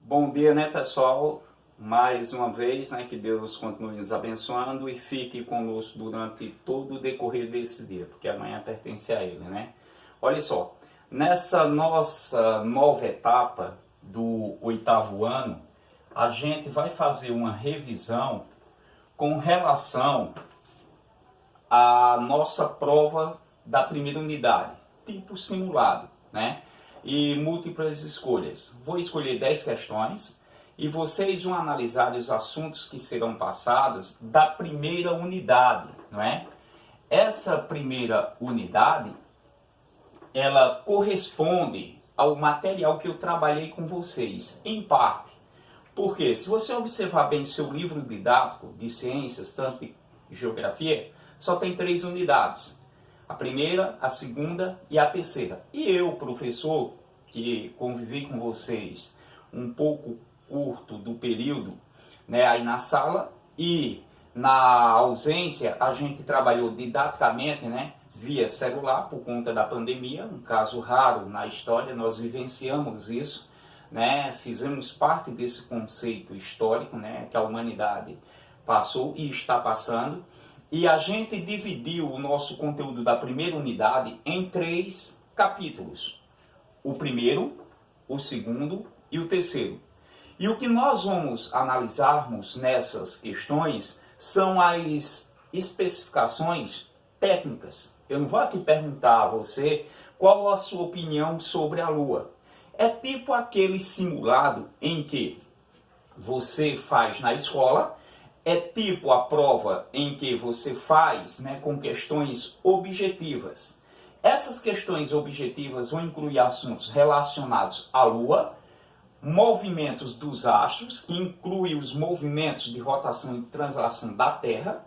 Bom dia, né, pessoal? Mais uma vez, né, que Deus continue nos abençoando e fique conosco durante todo o decorrer desse dia, porque amanhã pertence a Ele, né? Olha só, nessa nossa nova etapa do oitavo ano, a gente vai fazer uma revisão com relação à nossa prova da primeira unidade, tipo simulado, né? E múltiplas escolhas. Vou escolher 10 questões e vocês vão analisar os assuntos que serão passados da primeira unidade, não é? Essa primeira unidade, ela corresponde ao material que eu trabalhei com vocês, em parte. Porque se você observar bem seu livro didático de ciências, tanto de geografia, só tem 3 unidades. A primeira, a segunda e a terceira. E eu, professor, que convivi com vocês um pouco curto do período, né, aí na sala, e na ausência a gente trabalhou didaticamente, né, via celular por conta da pandemia, um caso raro na história, nós vivenciamos isso, né, fizemos parte desse conceito histórico, né, que a humanidade passou e está passando. E a gente dividiu o nosso conteúdo da primeira unidade em 3 capítulos. O primeiro, o segundo e o terceiro. E o que nós vamos analisarmos nessas questões são as especificações técnicas. Eu não vou aqui perguntar a você qual a sua opinião sobre a Lua. É tipo aquele simulado em que você faz na escola. É tipo a prova em que você faz, né, com questões objetivas. Essas questões objetivas vão incluir assuntos relacionados à Lua, movimentos dos astros, que inclui os movimentos de rotação e translação da Terra,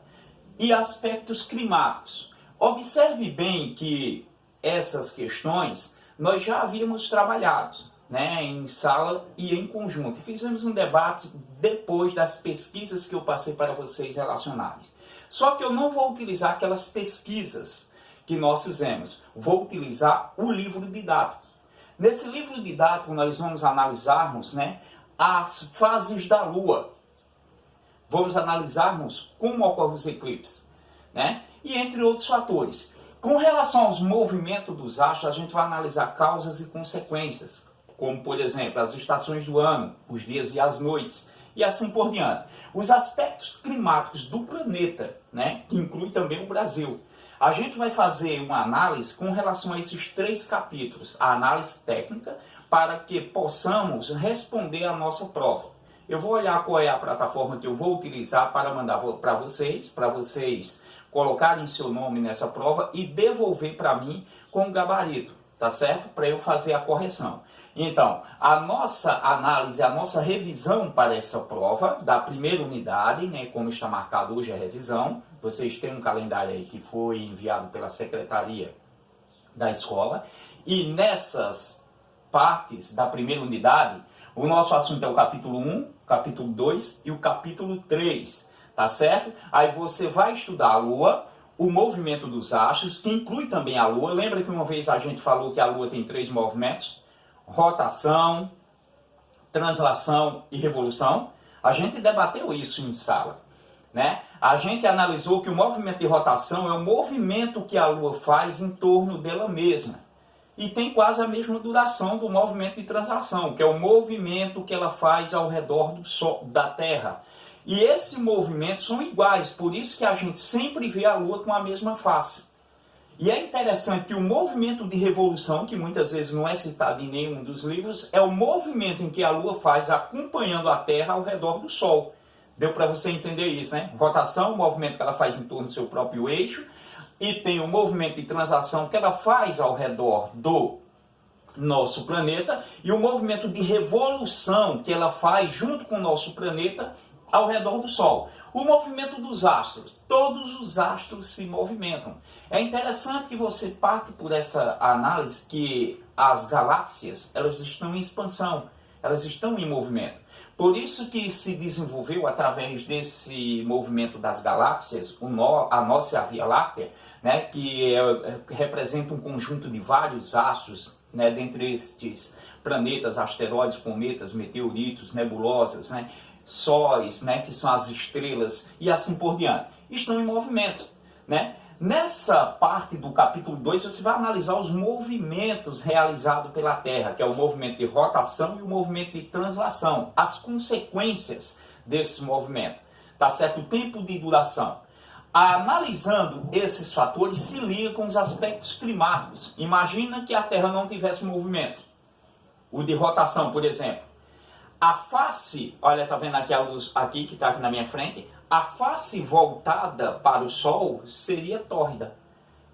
e aspectos climáticos. Observe bem que essas questões nós já havíamos trabalhado, né, em sala e em conjunto. Fizemos um debate depois das pesquisas que eu passei para vocês relacionadas. Só que eu não vou utilizar aquelas pesquisas que nós fizemos. Vou utilizar o livro didático. Nesse livro didático nós vamos analisarmos, né, as fases da Lua. Vamos analisarmos como ocorrem os eclipses, né, e entre outros fatores. Com relação aos movimentos dos astros, a gente vai analisar causas e consequências, como, por exemplo, as estações do ano, os dias e as noites, e assim por diante. Os aspectos climáticos do planeta, né, que inclui também o Brasil. A gente vai fazer uma análise com relação a esses 3 capítulos, a análise técnica, para que possamos responder a nossa prova. Eu vou olhar qual é a plataforma que eu vou utilizar para mandar para vocês colocarem seu nome nessa prova e devolver para mim com o gabarito, tá certo? Para eu fazer a correção. Então, a nossa análise, a nossa revisão para essa prova da primeira unidade, né, como está marcado hoje a revisão, vocês têm um calendário aí que foi enviado pela secretaria da escola, e nessas partes da primeira unidade, o nosso assunto é o capítulo 1, capítulo 2 e o capítulo 3, tá certo? Aí você vai estudar a Lua, o movimento dos astros, que inclui também a Lua. Lembra que uma vez a gente falou que a Lua tem 3 movimentos? Rotação, translação e revolução. A gente debateu isso em sala, né? A gente analisou que o movimento de rotação é o movimento que a Lua faz em torno dela mesma. E tem quase a mesma duração do movimento de translação, que é o movimento que ela faz ao redor do Sol, da Terra. E esses movimentos são iguais, por isso que a gente sempre vê a Lua com a mesma face. E é interessante que o movimento de revolução, que muitas vezes não é citado em nenhum dos livros, é o movimento em que a Lua faz acompanhando a Terra ao redor do Sol. Deu para você entender isso, né? Rotação, o movimento que ela faz em torno do seu próprio eixo, e tem o movimento de translação que ela faz ao redor do nosso planeta, e o movimento de revolução que ela faz junto com o nosso planeta ao redor do Sol. O movimento dos astros, todos os astros se movimentam. É interessante que você parte por essa análise que as galáxias, elas estão em expansão, elas estão em movimento. Por isso que se desenvolveu através desse movimento das galáxias, a nossa Via Láctea, né, que representa um conjunto de vários astros né, dentre estes planetas, asteroides, cometas, meteoritos, nebulosas, né, sóis, né, que são as estrelas e assim por diante, estão em movimento, né? Nessa parte do capítulo 2, você vai analisar os movimentos realizados pela Terra, que é o movimento de rotação e o movimento de translação, as consequências desse movimento, tá certo? O tempo de duração. Analisando esses fatores, se liga com os aspectos climáticos. Imagina que a Terra não tivesse movimento. O de rotação, por exemplo. A face, olha, tá vendo aqui a luz aqui que está aqui na minha frente? A face voltada para o Sol seria tórrida.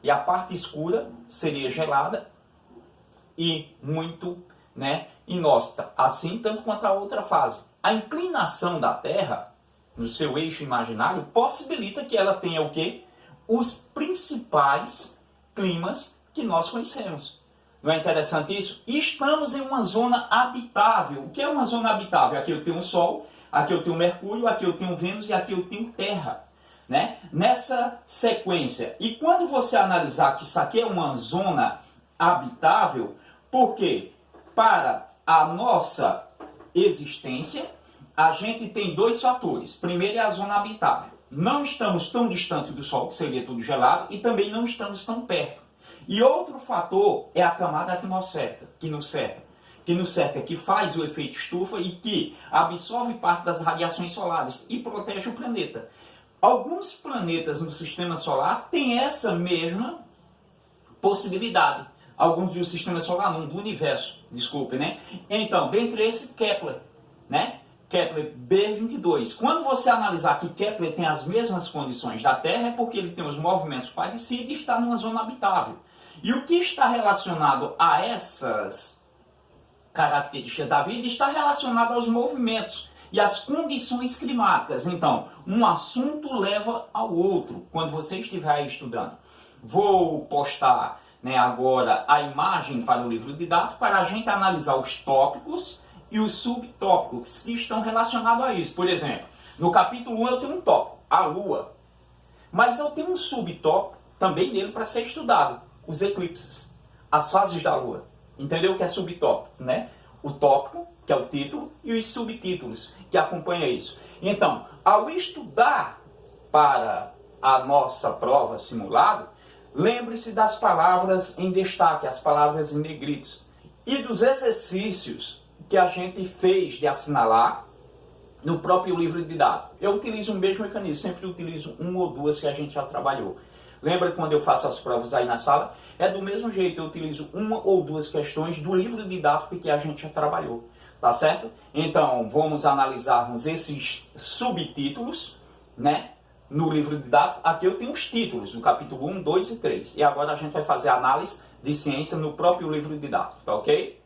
E a parte escura seria gelada e muito, né, inóspita. Assim, tanto quanto a outra fase. A inclinação da Terra, no seu eixo imaginário, possibilita que ela tenha o quê? Os principais climas que nós conhecemos. Não é interessante isso? E estamos em uma zona habitável. O que é uma zona habitável? Aqui eu tenho o Sol, aqui eu tenho Mercúrio, aqui eu tenho Vênus e aqui eu tenho Terra. Né? Nessa sequência. E quando você analisar que isso aqui é uma zona habitável, por quê? Para a nossa existência, a gente tem dois fatores. Primeiro é a zona habitável. Não estamos tão distante do Sol, que seria tudo gelado, e também não estamos tão perto. E outro fator é a camada atmosférica, que nos cerca, que faz o efeito estufa e que absorve parte das radiações solares e protege o planeta. Alguns planetas no sistema solar têm essa mesma possibilidade. Alguns do sistema solar, não, do universo, desculpe, né? Então, dentre esses, Kepler, né? Kepler B22. Quando você analisar que Kepler tem as mesmas condições da Terra, é porque ele tem os movimentos parecidos e está numa zona habitável. E o que está relacionado a essas características da vida está relacionado aos movimentos e às condições climáticas. Então, um assunto leva ao outro quando você estiver estudando. Vou postar, né, agora a imagem para o livro didático para a gente analisar os tópicos e os subtópicos que estão relacionados a isso. Por exemplo, no capítulo 1 eu tenho um tópico, a Lua. Mas eu tenho um subtópico também nele para ser estudado, os eclipses, as fases da Lua. Entendeu o que é subtópico, né? O tópico, que é o título, e os subtítulos, que acompanham isso. Então, ao estudar para a nossa prova simulado, lembre-se das palavras em destaque, as palavras em negritos, e dos exercícios que a gente fez de assinalar no próprio livro didático. Eu utilizo o mesmo mecanismo, sempre utilizo um ou duas que a gente já trabalhou. Lembra quando eu faço as provas aí na sala? É do mesmo jeito, eu utilizo uma ou duas questões do livro didático que a gente já trabalhou, tá certo? Então, vamos analisarmos esses subtítulos, né? No livro didático, aqui eu tenho os títulos, do capítulo 1, 2 e 3. E agora a gente vai fazer a análise de ciência no próprio livro didático, tá ok?